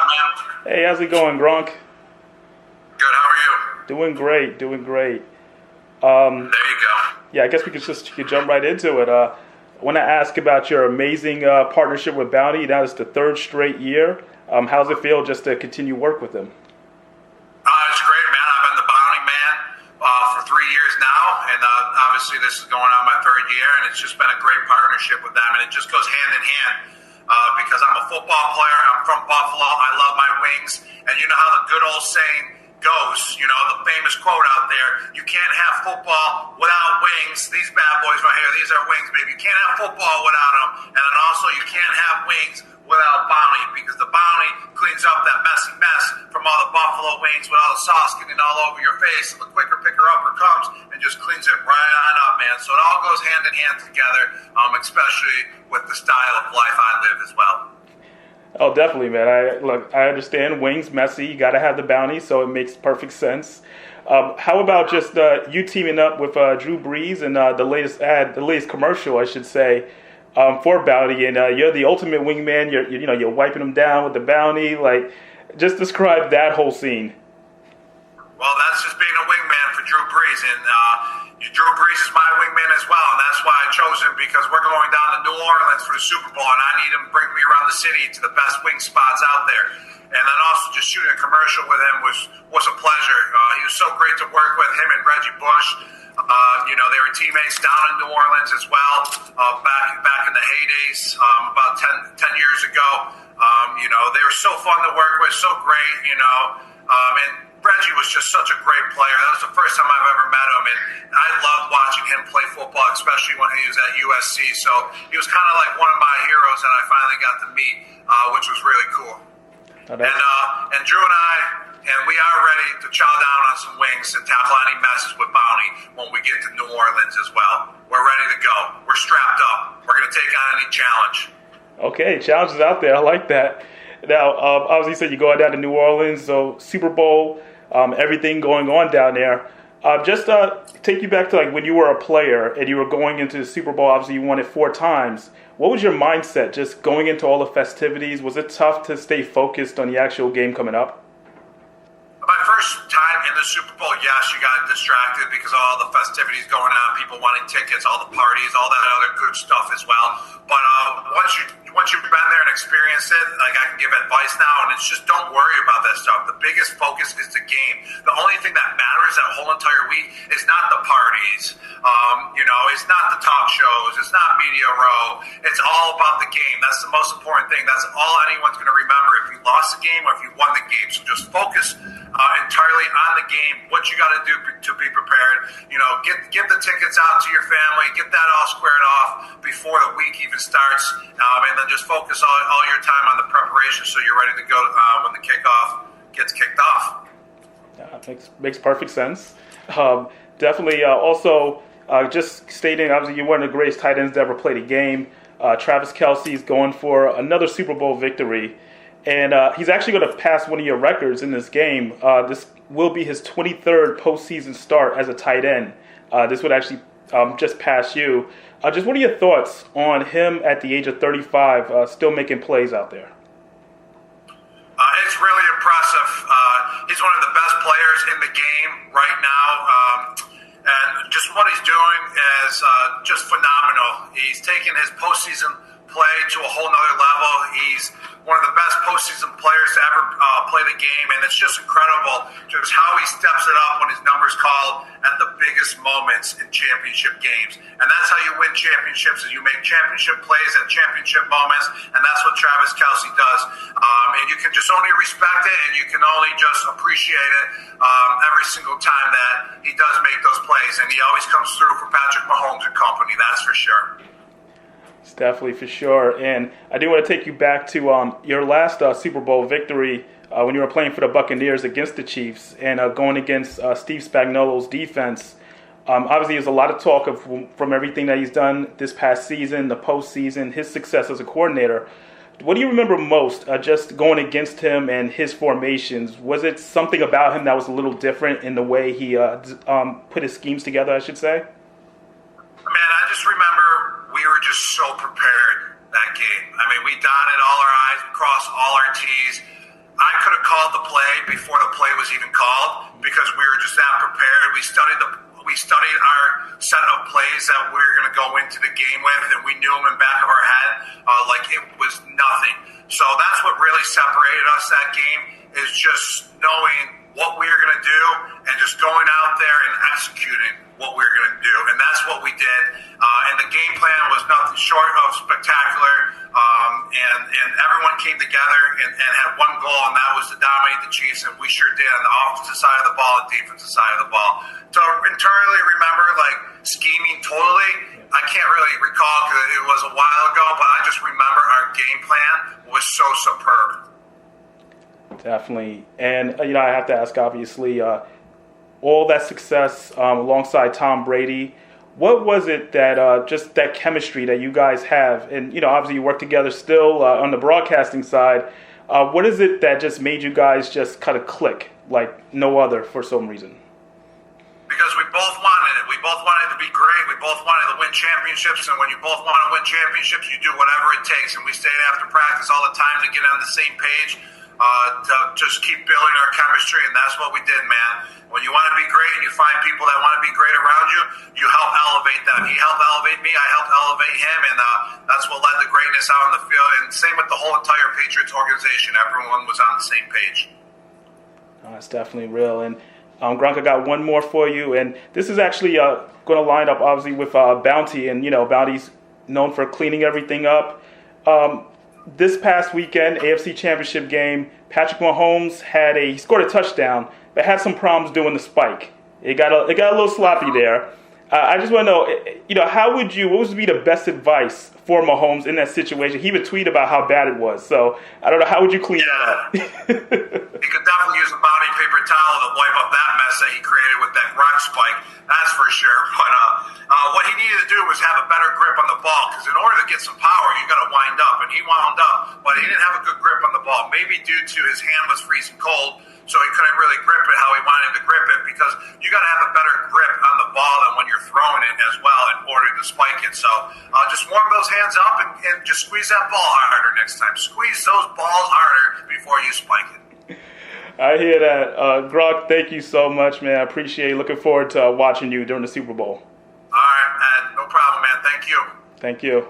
up, man? Hey, how's it going, Gronk? Good, how are you? Doing great, doing great. There you go. Yeah, I guess we could jump right into it. I want to ask about your amazing partnership with Bounty. Now it's the third straight year. How's it feel just to continue work with them? It's great, man. I've been the Bounty man for 3 years now, and obviously this is going on my third year, and it's just been a great partnership with them, and it just goes hand in hand because I'm a football player. I'm from Buffalo. I love my wings, and you know how the good old saying goes, you know, the famous quote out there, you can't have football without wings. These bad boys right here, these are wings, baby. You can't have football without them. And then also you can't have wings without Bounty, because the Bounty cleans up that messy mess from all the buffalo wings with all the sauce getting all over your face. And the quicker picker-upper comes and just cleans it right on up, man. So it all goes hand in hand together, especially with the style of life I live as well. Oh, definitely, man. I understand wings messy. You got to have the Bounty, so it makes perfect sense. How about just you teaming up with Drew Brees and the latest commercial, I should say, for Bounty, and you're the ultimate wingman. You're wiping them down with the Bounty. Like, just describe that whole scene. Well, that's just being a wingman for Drew Brees, and Drew Brees is my wingman as well, and that's why I chose him, because we're going down to New Orleans for the Super Bowl, and I need him to bring me around the city to the best wing spots out there. And then also just shooting a commercial with him was a pleasure. He was so great to work with, him and Reggie Bush. They were teammates down in New Orleans as well, back in the heydays, about 10 years ago. They were so fun to work with, so great, and Reggie was just such a great player. That was the first time I've ever met him, and I loved watching him play football, especially when he was at USC. So he was kind of like one of my heroes that I finally got to meet, which was really cool. And Drew and we are ready to chow down on some wings and tackle any messes with Bounty when we get to New Orleans as well. We're ready to go. We're strapped up. We're going to take on any challenge. Okay, challenges out there. I like that. Now, obviously, you said you're going down to New Orleans, so Super Bowl, everything going on down there. Just take you back to like when you were a player and you were going into the Super Bowl. Obviously, you won it 4 times. What was your mindset just going into all the festivities? Was it tough to stay focused on the actual game coming up? My first time in the Super Bowl, yes, you got distracted because of all the festivities going on, people wanting tickets, all the parties, all that other good stuff as well. But once you've been there and experienced it, like, I can give advice now, and it's just don't worry about that stuff. The biggest focus is the game. The only thing that matters that whole entire week is not the parties. It's not the talk shows. It's not media row. It's all about the game. That's the most important thing. That's all anyone's going to remember, if you lost the game or if you won the game. So just focus entirely on the game, what you got to do to be prepared. Give the tickets out to your family, get that all squared off before the week even starts, and then just focus all your time on the preparation so you're ready to go when the kickoff gets kicked off. Yeah, makes perfect sense. Definitely. Also, just stating, obviously, you're one of the greatest tight ends to ever play the game. Travis Kelce's going for another Super Bowl victory. And he's actually going to pass one of your records in this game. This will be his 23rd postseason start as a tight end. This would actually just pass you. Just what are your thoughts on him at the age of 35 still making plays out there? It's really impressive. He's one of the best players in the game right now. And just what he's doing is just phenomenal. He's taken his postseason play to a whole nother level. He's one of the best postseason players to ever play the game, and it's just incredible just how he steps it up when his number's called at the biggest moments in championship games. And that's how you win championships, is you make championship plays at championship moments, and that's what Travis Kelce does. And you can just only respect it, and you can only just appreciate it every single time that he does make those plays, and he always comes through for Patrick Mahomes and company, that's for sure. It's definitely for sure. And I do want to take you back to your last Super Bowl victory when you were playing for the Buccaneers against the Chiefs and going against Steve Spagnuolo's defense. Obviously, there's a lot of talk from everything that he's done this past season, the postseason, his success as a coordinator. What do you remember most just going against him and his formations? Was it something about him that was a little different in the way he put his schemes together, I should say? Man, I just remember we were just so prepared that game. I mean, we dotted all our I's, we crossed all our T's. called the play before the play was even called because we were just that prepared. We studied our set of plays that we were going to go into the game with, and we knew them in the back of our head like it was nothing. So that's what really separated us that game, is just knowing what we were going to do and just going out there and executing what we were going to do. And that's what we did. And the game plan was nothing short of spectacular. And everyone came together and had one goal, and that was to dominate the Chiefs. And we sure did on the offensive side of the ball and defensive side of the ball. To internally remember, like, scheming totally, I can't really recall because it was a while ago, but I just remember our game plan was so superb. Definitely. And, I have to ask, obviously, all that success alongside Tom Brady, what was it that just that chemistry that you guys have? And, obviously you work together still on the broadcasting side. What is it that just made you guys just kind of click like no other for some reason? Because we both wanted it. We both wanted to be great. We both wanted to win championships. And when you both want to win championships, you do whatever it takes. And we stayed after practice all the time to get on the same page. To just keep building our chemistry, and that's what we did, man. When you want to be great and you find people that want to be great around you, you help elevate them. He helped elevate me, I helped elevate him, and that's what led to greatness out on the field. And same with the whole entire Patriots organization. Everyone was on the same page. That's definitely real. And Gronk, I got one more for you, and this is actually going to line up, obviously, with Bounty, and Bounty's known for cleaning everything up. This past weekend, AFC Championship game, Patrick Mahomes he scored a touchdown, but had some problems doing the spike. It got a little sloppy there. I just want to know, what would be the best advice for Mahomes in that situation? He would tweet about how bad it was. So I don't know, how would you clean that up? He could definitely use a body paper towel to wipe up that mess that he created with that Gronk spike. That's for sure. But what he needed to do was have a better grip on the ball, because in order to get some power, you got to wind up, and he wound up, but he didn't have a good grip on the ball. Maybe due to his hand was freezing cold, so he couldn't really grip it how he wanted to grip it, because you got to have a better grip on the ball than when you're throwing it as well in order to spike it. So just warm those hands up and just squeeze that ball harder next time. Squeeze those balls harder before you spike it. I hear that. Gronk, thank you so much, man. I appreciate it. Looking forward to watching you during the Super Bowl. All right, man. No problem, man. Thank you. Thank you.